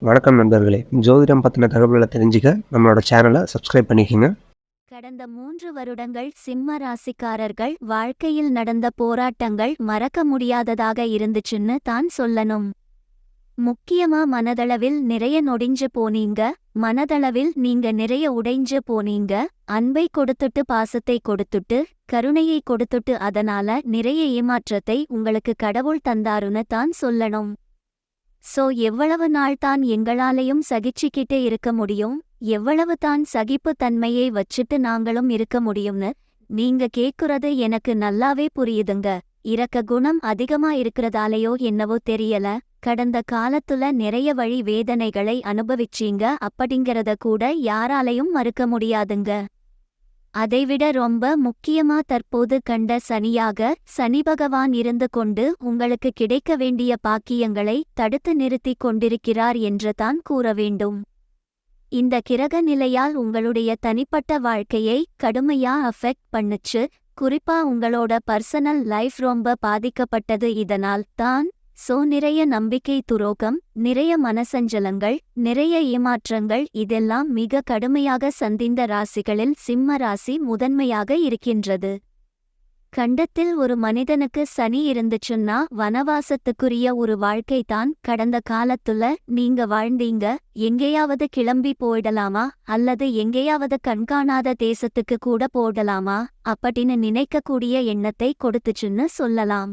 வணக்கம் நண்பர்களே! ஜோதிடம் பத்தின தகவல்கள தெரிஞ்சுக்க நம்மளோட சேனல சப்ஸ்கிரைப் பண்ணிக்கங்க. கடந்த 3 வருடங்கள் சிம்ம ராசிக்காரர்கள் வாழ்க்கையில் நடந்த போராட்டங்கள் மறக்க முடியாததாக இருந்துச்சுன்னு தான் சொல்லணும். முக்கியமா மனதளவில் நிறைய நொடிஞ்சு போனீங்க. மனதளவில் நீங்க நிறைய உடைஞ்சு போனீங்க. அன்பை கொடுத்துட்டு பாசத்தை கொடுத்துட்டு கருணையை கொடுத்துட்டு அதனால நிறைய ஏமாற்றத்தை உங்களுக்கு கடவுள் தந்தாருன்னு தான் சொல்லணும். எவ்வளவு நாள் தான் எங்களாலையும் சகிச்சுக்கிட்டு இருக்க முடியும், எவ்வளவு தான் சகிப்பு தன்மையை வச்சுட்டு நாங்களும் இருக்க முடியும்னு நீங்க கேக்குறது எனக்கு நல்லாவே புரியுதுங்க. இரக்க குணம் அதிகமா இருக்கிறதாலேயோ என்னவோ தெரியல, கடந்த காலத்துல நிறைய வழி வேதனைகளை அனுபவிச்சீங்க அப்படிங்கிறத கூட யாராலையும் மறுக்க முடியாதுங்க. அதைவிட ரொம்ப முக்கியமா தற்போது கண்ட சனியாக சனி பகவான் இருந்து கொண்டு உங்களுக்கு கிடைக்க வேண்டிய பாக்கியங்களை தடுத்து நிறுத்திக் கொண்டிருக்கிறார் என்று தான் கூற வேண்டும். இந்த கிரக நிலையால் உங்களுடைய தனிப்பட்ட வாழ்க்கையை கடுமையா அஃபெக்ட் பண்ணுச்சு. குறிப்பா உங்களோட பர்சனல் லைஃப் ரொம்ப பாதிக்கப்பட்டது. இதனால் தான் நிறைய நம்பிக்கை துரோகம், நிறைய மனசஞ்சலங்கள், நிறைய ஏமாற்றங்கள் இதெல்லாம் மிக கடுமையாக சந்திந்த ராசிகளில் சிம்ம ராசி முதன்மையாக இருக்கின்றது. கண்டத்தில் ஒரு மனிதனுக்கு சனி இருந்துச்சுன்னா வனவாசத்துக்குரிய ஒரு வாழ்க்கை தான் கடந்த காலத்துல நீங்க வாழ்ந்தீங்க. எங்கேயாவது கிளம்பி போயிடலாமா அல்லது எங்கேயாவது கண்காணாத தேசத்துக்கு கூட போடலாமா அப்படின்னு நினைக்கக்கூடிய எண்ணத்தை கொடுத்துச்சுன்னு சொல்லலாம்.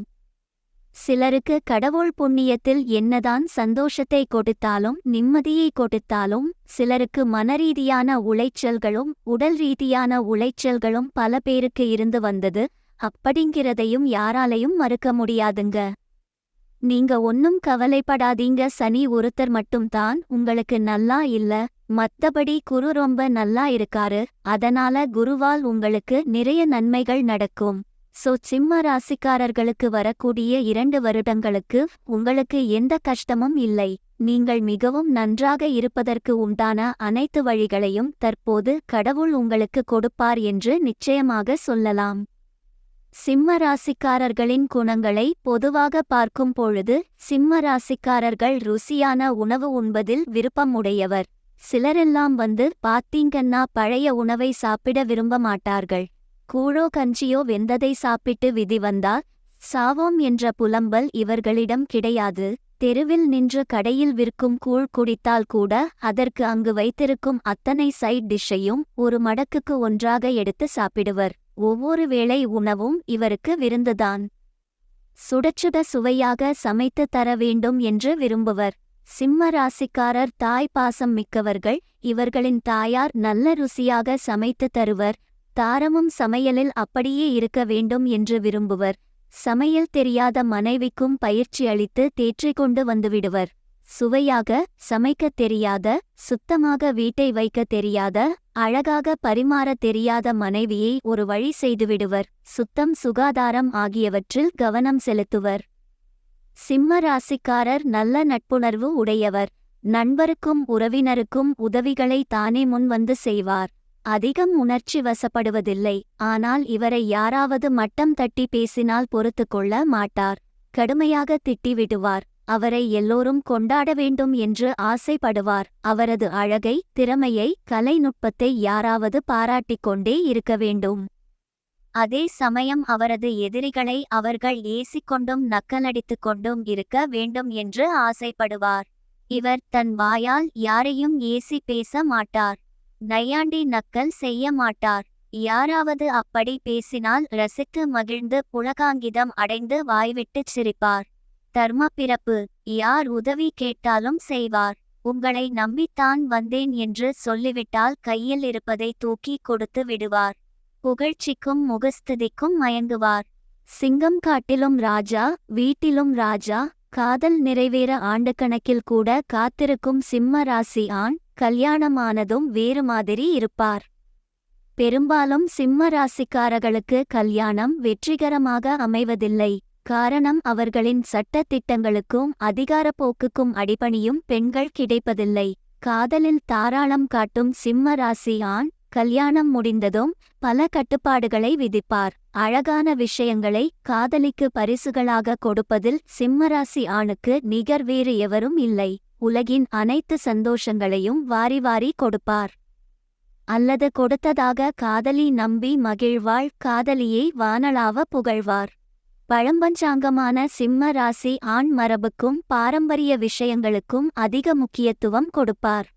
சிலருக்கு கடவுள் புண்ணியத்தில் என்னதான் சந்தோஷத்தை கொடுத்தாலும் நிம்மதியை கொடுத்தாலும் சிலருக்கு மனரீதியான உளைச்சல்களும் உடல் ரீதியான உளைச்சல்களும் பல பேருக்கு இருந்து வந்தது அப்படிங்கிறதையும் யாராலையும் மறுக்க முடியாதுங்க. நீங்க ஒன்னும் கவலைப்படாதீங்க, சனி ஒருத்தர் மட்டும்தான் உங்களுக்கு நல்லா இல்ல, மத்தபடி குரு ரொம்ப நல்லா இருக்காரு. அதனால குருவால் உங்களுக்கு நிறைய நன்மைகள் நடக்கும். சிம்ம ராசிக்காரர்களுக்கு வரக்கூடிய 2 வருடங்களுக்கு உங்களுக்கு எந்த கஷ்டமும் இல்லை. நீங்கள் மிகவும் நன்றாக இருப்பதற்கு உண்டான அனைத்து வழிகளையும் தற்போது கடவுள் உங்களுக்கு கொடுப்பார் என்று நிச்சயமாக சொல்லலாம். சிம்ம ராசிக்காரர்களின் குணங்களை பொதுவாக பார்க்கும் பொழுது சிம்ம ராசிக்காரர்கள் ருசியான உணவு உண்பதில் விருப்பம் உடையவர். சிலரெல்லாம் பாத்தீங்கன்னா பழைய உணவை சாப்பிட விரும்ப மாட்டார்கள். கூழோ கஞ்சியோ வெந்ததை சாப்பிட்டு விதி வந்தால் சாவோம் என்ற புலம்பல் இவர்களிடம் கிடையாது. தெருவில் நின்று கடையில் விற்கும் கூழ் குடித்தால் கூட அதற்கு அங்கு வைத்திருக்கும் அத்தனை சைட் டிஷ்ஷையும் ஒரு மடக்குக்கு ஒன்றாக எடுத்து சாப்பிடுவர். ஒவ்வொரு வேளை உணவும் இவருக்கு விருந்துதான். சுடச்சுட சுவையாக சமைத்து தர வேண்டும் என்று விரும்புவர். சிம்ம ராசிக்காரர் தாய் பாசம் மிக்கவர்கள். இவர்களின் தாயார் நல்ல ருசியாக சமைத்து தருவர். தாரமும் சமையலில் அப்படியே இருக்க வேண்டும் என்று விரும்புவர். சமையல் தெரியாத மனைவிக்கும் பயிற்சி அளித்து தேற்றிக்கொண்டு வந்துவிடுவர். சுவையாக சமைக்கத் தெரியாத, சுத்தமாக வீட்டை வைக்க தெரியாத, அழகாக பரிமாற தெரியாத மனைவியை ஒரு வழி செய்துவிடுவர். சுத்தம் சுகாதாரம் ஆகியவற்றில் கவனம் செலுத்துவர். சிம்ம ராசிக்காரர் நல்ல நட்புணர்வு உடையவர். நண்பருக்கும் உறவினருக்கும் உதவிகளை தானே முன் வந்து செய்வார். அதிகம் உணர்ச்சி வசப்படுவதில்லை. ஆனால் இவரை யாராவது மட்டம் தட்டி பேசினால் பொறுத்து கொள்ள மாட்டார். கடுமையாக திட்டிவிடுவார். அவரை எல்லோரும் கொண்டாட வேண்டும் என்று ஆசைப்படுவார். அவரது அழகை, திறமையை, கலைநுட்பத்தை யாராவது பாராட்டிக் கொண்டே இருக்க வேண்டும். அதே சமயம் அவரது எதிரிகளை அவர்கள் ஏசிக்கொண்டும் நக்கலடித்துக் கொண்டும் இருக்க வேண்டும் என்று ஆசைப்படுவார். இவர் தன் வாயால் யாரையும் ஏசி பேச மாட்டார். நையாண்டி நக்கல் செய்ய மாட்டார். யாராவது அப்படி பேசினால் ரசித்து மகிழ்ந்து புலகாங்கிதம் அடைந்து வாய்விட்டுச் சிரிப்பார். தர்ம பிறப்பு. யார் உதவி கேட்டாலும் செய்வார். உங்களை நம்பித்தான் வந்தேன் என்று சொல்லிவிட்டால் கையில் இருப்பதை தூக்கி கொடுத்து விடுவார். புகழ்ச்சிக்கும் முகஸ்துதிக்கும் மயங்குவார். சிங்கம் காட்டிலும் ராஜா, வீட்டிலும் ராஜா. காதல் நிறைவேற ஆண்டுக்கணக்கில் கூட காத்திருக்கும் சிம்ம ராசி ஆண் கல்யாணமானதும் வேறு மாதிரி இருப்பார். பெரும்பாலும் சிம்ம ராசிக்காரர்களுக்கு கல்யாணம் வெற்றிகரமாக அமைவதில்லை. காரணம் அவர்களின் சட்ட திட்டங்களுக்கும் அதிகாரப்போக்குக்கும் அடிபணியும் பெண்கள் கிடைப்பதில்லை. காதலில் தாராளம் காட்டும் சிம்ம ராசி ஆண் கல்யாணம் முடிந்ததும் பல கட்டுப்பாடுகளை விதிப்பார். அழகான விஷயங்களை காதலிக்கு பரிசுகளாக கொடுப்பதில் சிம்மராசி ஆணுக்கு நிகர் வேறு எவரும் இல்லை. உலகின் அனைத்து சந்தோஷங்களையும் வாரி வாரி கொடுப்பார். அல்லது கொடுத்ததாக காதலி நம்பி மகிழ்வாள், காதலியை வானளாவ புகழ்வார். பழம்பஞ்சாங்கமான சிம்ம ராசி ஆண் மரபுக்கும் பாரம்பரிய விஷயங்களுக்கும் அதிக முக்கியத்துவம் கொடுப்பார்.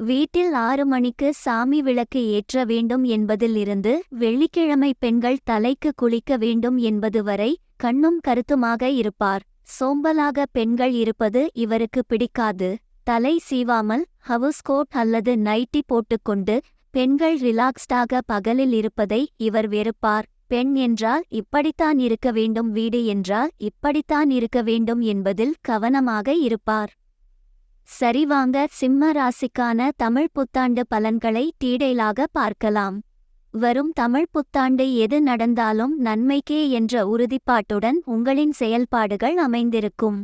வீட்டில் 6 மணிக்கு சாமி விளக்கு ஏற்ற வேண்டும் என்பதில் இருந்து வெள்ளிக்கிழமை பெண்கள் தலைக்கு குளிக்க வேண்டும் என்பது வரை கண்ணும் கருத்துமாக இருப்பார். சோம்பலாக பெண்கள் இருப்பது இவருக்கு பிடிக்காது. தலை சீவாமல் ஹவுஸ் கோட் அல்லது நைட்டி போட்டுக்கொண்டு பெண்கள் ரிலாக்ஸ்டாக பகலில் இருப்பதை இவர் வெறுப்பார். பெண் என்றால் இப்படித்தான் இருக்க வேண்டும், வீடு என்றால் இப்படித்தான் இருக்க வேண்டும் என்பதில் கவனமாக இருப்பார். சரிவாங்க, சிம்ம ராசிக்கான தமிழ் புத்தாண்டு பலன்களை டீடைலாக பார்க்கலாம். வரும் தமிழ் புத்தாண்டு எது நடந்தாலும் நன்மைக்கே என்ற உறுதிப்பாட்டுடன் உங்களின் செயல்பாடுகள் அமைந்திருக்கும்.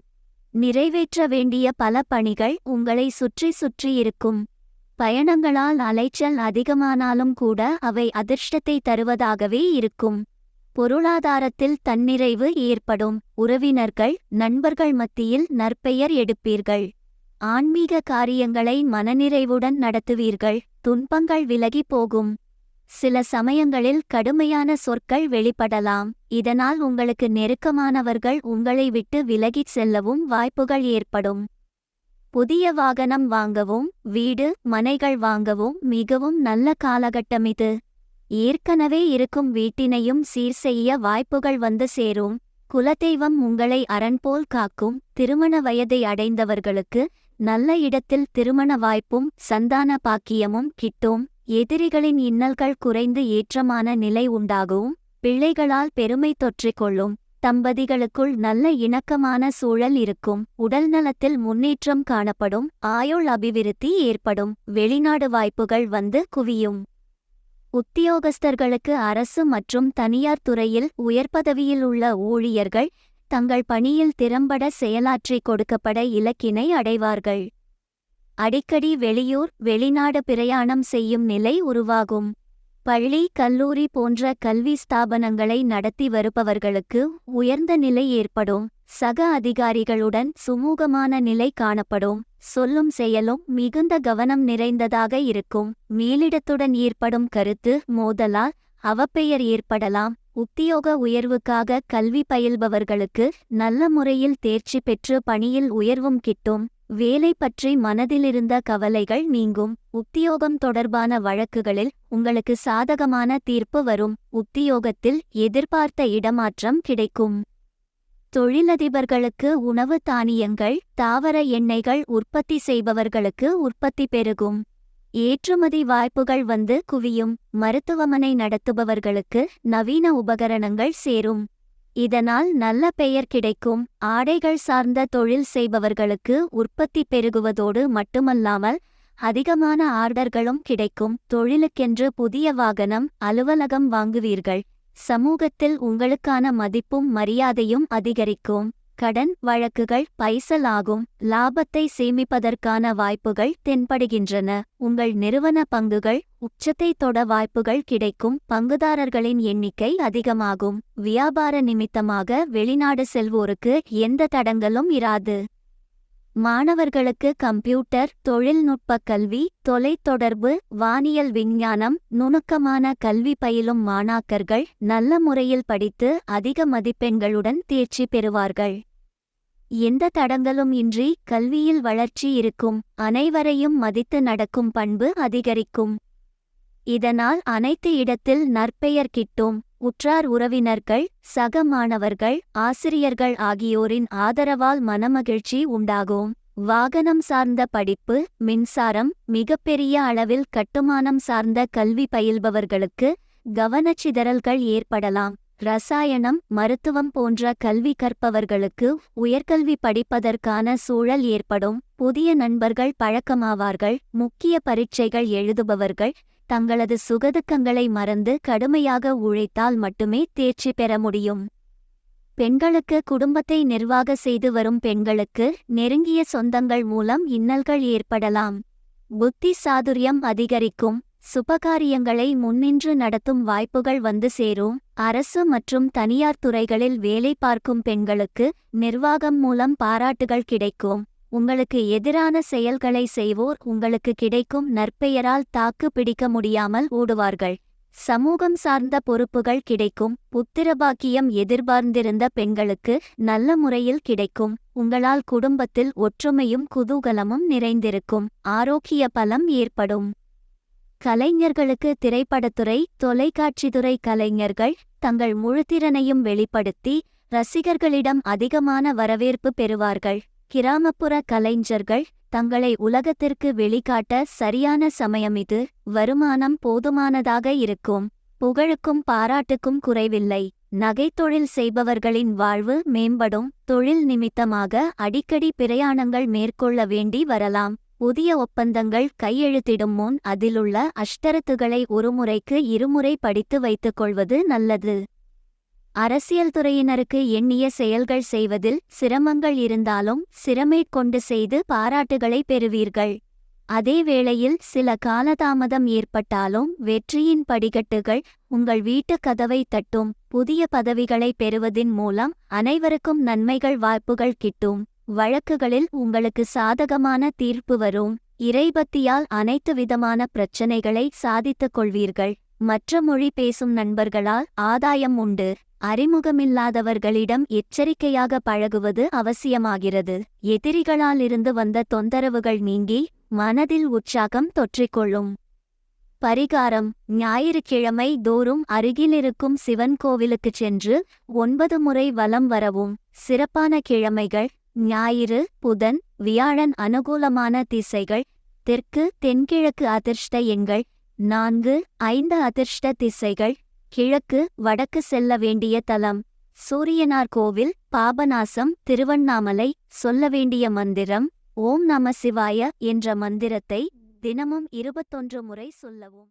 நிறைவேற்ற வேண்டிய பல பணிகள் உங்களை சுற்றி சுற்றி இருக்கும். பயணங்களால் அலைச்சல் அதிகமானாலும் கூட அவை அதிர்ஷ்டத்தை தருவதாகவே இருக்கும். பொருளாதாரத்தில் தன்னிறைவு ஏற்படும். உறவினர்கள், நண்பர்கள் மத்தியில் நற்பெயர் எடுப்பீர்கள். ஆன்மீக காரியங்களை மனநிறைவுடன் நடத்துவீர்கள். துன்பங்கள் விலகி போகும். சில சமயங்களில் கடுமையான சொற்கள் வெளிப்படலாம். இதனால் உங்களுக்கு நெருக்கமானவர்கள் உங்களை விட்டு விலகிச் செல்லவும் வாய்ப்புகள் ஏற்படும். புதிய வாகனம் வாங்கவும், வீடு, மனைகள் வாங்கவும் மிகவும் நல்ல காலகட்டம் இது. ஏற்கனவே இருக்கும் வீட்டினையும் சீர் செய்ய வாய்ப்புகள் வந்து சேரும். குலதெய்வம் உங்களை அரண்போல் காக்கும். திருமண வயதை அடைந்தவர்களுக்கு நல்ல இடத்தில் திருமண வாய்ப்பும் சந்தான பாக்கியமும் கிட்டும். எதிரிகளின் இன்னல்கள் குறைந்து ஏற்றமான நிலை உண்டாகும். பிள்ளைகளால் பெருமை தொற்றிக்கொள்ளும். தம்பதிகளுக்குள் நல்ல இணக்கமான சூழல் இருக்கும். உடல்நலத்தில் முன்னேற்றம் காணப்படும். ஆயுள் அபிவிருத்தி ஏற்படும். வெளிநாடு வாய்ப்புகள் வந்து குவியும். உத்தியோகஸ்தர்களுக்கு அரசு மற்றும் தனியார் துறையில் உயர்பதவியில் உள்ள ஊழியர்கள் தங்கள் பணியில் திறம்பட செயலாற்றி கொடுக்கப்பட இலக்கினை அடைவார்கள். அடிக்கடி வெளியூர், வெளிநாடு பிரயாணம் செய்யும் நிலை உருவாகும். பள்ளி, கல்லூரி போன்ற கல்வி ஸ்தாபனங்களை நடத்தி வருபவர்களுக்கு உயர்ந்த நிலை ஏற்படும். சக அதிகாரிகளுடன் சுமூகமான நிலை காணப்படும். சொல்லும் செயலும் மிகுந்த கவனம் நிறைந்ததாக இருக்கும். மேலிடத்துடன் ஏற்படும் கருத்து மோதலால் அவப்பெயர் ஏற்படலாம். உத்தியோக உயர்வுக்காக கல்வி பயில்பவர்களுக்கு நல்ல முறையில் தேர்ச்சி பெற்று பணியில் உயர்வும் கிட்டும். வேலை பற்றி மனதிலிருந்த கவலைகள் நீங்கும். உத்தியோகம் தொடர்பான வழக்குகளில் உங்களுக்கு சாதகமான தீர்ப்பு வரும். உத்தியோகத்தில் எதிர்பார்த்த இடமாற்றம் கிடைக்கும். தொழிலதிபர்களுக்கு உணவு தானியங்கள், தாவர எண்ணெய்கள் உற்பத்தி செய்பவர்களுக்கு உற்பத்தி பெருகும். ஏற்றுமதி வாய்ப்புகள் வந்து குவியும். மருத்துவமனை நடத்துபவர்களுக்கு நவீன உபகரணங்கள் சேரும். இதனால் நல்ல பெயர் கிடைக்கும். ஆடைகள் சார்ந்த தொழில் செய்பவர்களுக்கு உற்பத்தி பெருகுவதோடு மட்டுமல்லாமல் அதிகமான ஆர்டர்களும் கிடைக்கும். தொழிலுக்கென்று புதிய வாகனம், அலுவலகம் வாங்குவீர்கள். சமூகத்தில் உங்களுக்கான மதிப்பும் மரியாதையும் அதிகரிக்கும். கடன் வழக்குகள் பைசல் ஆகும். லாபத்தை சேமிப்பதற்கான வாய்ப்புகள் தென்படுகின்றன. உங்கள் நிறுவன பங்குகள் உச்சத்தை தொட வாய்ப்புகள் கிடைக்கும். பங்குதாரர்களின் எண்ணிக்கை அதிகமாகும். வியாபார நிமித்தமாக வெளிநாடு செல்வோருக்கு எந்த தடங்களும் இராது. மாணவர்களுக்கு கம்ப்யூட்டர், தொழில்நுட்ப கல்வி, தொலைத்தொடர்பு, வானியல் விஞ்ஞானம், நுணுக்கமான கல்வி பயிலும் மாணாக்கர்கள் நல்ல முறையில் படித்து அதிக மதிப்பெண்களுடன் தேர்ச்சி பெறுவார்கள். எந்த தடங்களும் இன்றி கல்வியில் வளர்ச்சி இருக்கும். அனைவரையும் மதித்து நடக்கும் பண்பு அதிகரிக்கும். இதனால் அனைத்து இடத்தில் நற்பெயர் கிட்டும். உற்றார் உறவினர்கள், சக மாணவர்கள், ஆசிரியர்கள் ஆகியோரின் ஆதரவால் மனமகிழ்ச்சி உண்டாகும். வாகனம் சார்ந்த படிப்பு, மின்சாரம், மிகப்பெரிய அளவில் கட்டுமானம் சார்ந்த கல்வி பயில்பவர்களுக்கு கவனச்சிதறல்கள் ஏற்படலாம். ரசாயனம், மருத்துவம் போன்ற கல்வி கற்பவர்களுக்கு உயர்கல்வி படிப்பதற்கான சூழல் ஏற்படும். புதிய நண்பர்கள் பழக்கமாவார்கள். முக்கிய பரீட்சைகள் எழுதுபவர்கள் தங்களது சுகதுக்கங்களை மறந்து கடுமையாக உழைத்தால் மட்டுமே தேர்ச்சி பெற முடியும். பெண்களுக்கு குடும்பத்தை நிர்வாக செய்து வரும் பெண்களுக்கு நெருங்கிய சொந்தங்கள் மூலம் இன்னல்கள் ஏற்படலாம். புத்தி சாதுரியம் அதிகரிக்கும். சுபகாரியங்களை முன்னின்று நடத்தும் வாய்ப்புகள் வந்து சேரும். அரசு மற்றும் தனியார் துறைகளில் வேலை பார்க்கும் பெண்களுக்கு நிர்வாகம் மூலம் பாராட்டுகள் கிடைக்கும். உங்களுக்கு எதிரான செயல்களை செய்வோர் உங்களுக்கு கிடைக்கும் நற்பெயரால் தாக்கு பிடிக்க முடியாமல் ஓடுவார்கள். சமூகம் சார்ந்த பொறுப்புகள் கிடைக்கும். புத்திரபாக்கியம் எதிர்பார்ந்திருந்த பெண்களுக்கு நல்ல முறையில் கிடைக்கும். உங்களால் குடும்பத்தில் ஒற்றுமையும் குதூகலமும் நிறைந்திருக்கும். ஆரோக்கிய பலம் ஏற்படும். கலைஞர்களுக்கு திரைப்படத்துறை, தொலைக்காட்சித்துறை கலைஞர்கள் தங்கள் முழுத்திறனையும் வெளிப்படுத்தி ரசிகர்களிடம் அதிகமான வரவேற்பு பெறுவார்கள். கிராமப்புற கலைஞர்கள் தங்களை உலகத்திற்கு வெளிக்காட்ட சரியான சமயம் இது. வருமானம் போதுமானதாக இருக்கும். புகழுக்கும் பாராட்டுக்கும் குறைவில்லை. நகைத்தொழில் செய்பவர்களின் வாழ்வு மேம்படும். தொழில் நிமித்தமாக அடிக்கடி பிரயாணங்கள் மேற்கொள்ள வேண்டி வரலாம். புதிய ஒப்பந்தங்கள் கையெழுத்திடும் முன் அதிலுள்ள அஷ்டரத்துகளை ஒருமுறைக்கு இருமுறை படித்து வைத்துக் கொள்வது நல்லது. அரசியல் துறையினருக்கு எண்ணிய செயல்கள் செய்வதில் சிரமங்கள் இருந்தாலும் சிரமேற்கொண்டு செய்து பாராட்டுகளை பெறுவீர்கள். அதே வேளையில் சில காலதாமதம் ஏற்பட்டாலும் வெற்றியின் படிக்கட்டுகள் உங்கள் வீட்டு கதவை தட்டும். புதிய பதவிகளை பெறுவதின் மூலம் அனைவருக்கும் நன்மைகள் வாய்ப்புகள் கிட்டும். வழக்குகளில் உங்களுக்கு சாதகமான தீர்ப்பு வரும். இறைபக்தியால் அனைத்து விதமான பிரச்சனைகளை சாதித்துக் கொள்வீர்கள். மற்ற மொழி பேசும் நண்பர்களால் ஆதாயம் உண்டு. அறிமுகமில்லாதவர்களிடம் எச்சரிக்கையாக பழகுவது அவசியமாகிறது. எதிரிகளால் இருந்து வந்த தொந்தரவுகள் நீங்கி மனதில் உற்சாகம் தொற்றிக்கொள்ளும். பரிகாரம்: ஞாயிற்றுக்கிழமை தோறும் அருகிலிருக்கும் சிவன் கோவிலுக்குச் சென்று 9 முறை வலம் வரவும். சிறப்பான கிழமைகள்: ஞாயிறு, புதன், வியாழன். அனுகூலமான திசைகள்: தெற்கு, தென்கிழக்கு. அதிர்ஷ்ட எண்கள் 4, 5. அதிர்ஷ்ட திசைகள்: கிழக்கு, வடக்கு. செல்ல வேண்டிய தலம்: சூரியனார் கோவில், பாபநாசம், திருவண்ணாமலை. சொல்ல வேண்டிய மந்திரம்: ஓம் நம சிவாய என்ற மந்திரத்தை தினமும் 21 முறை சொல்லவும்.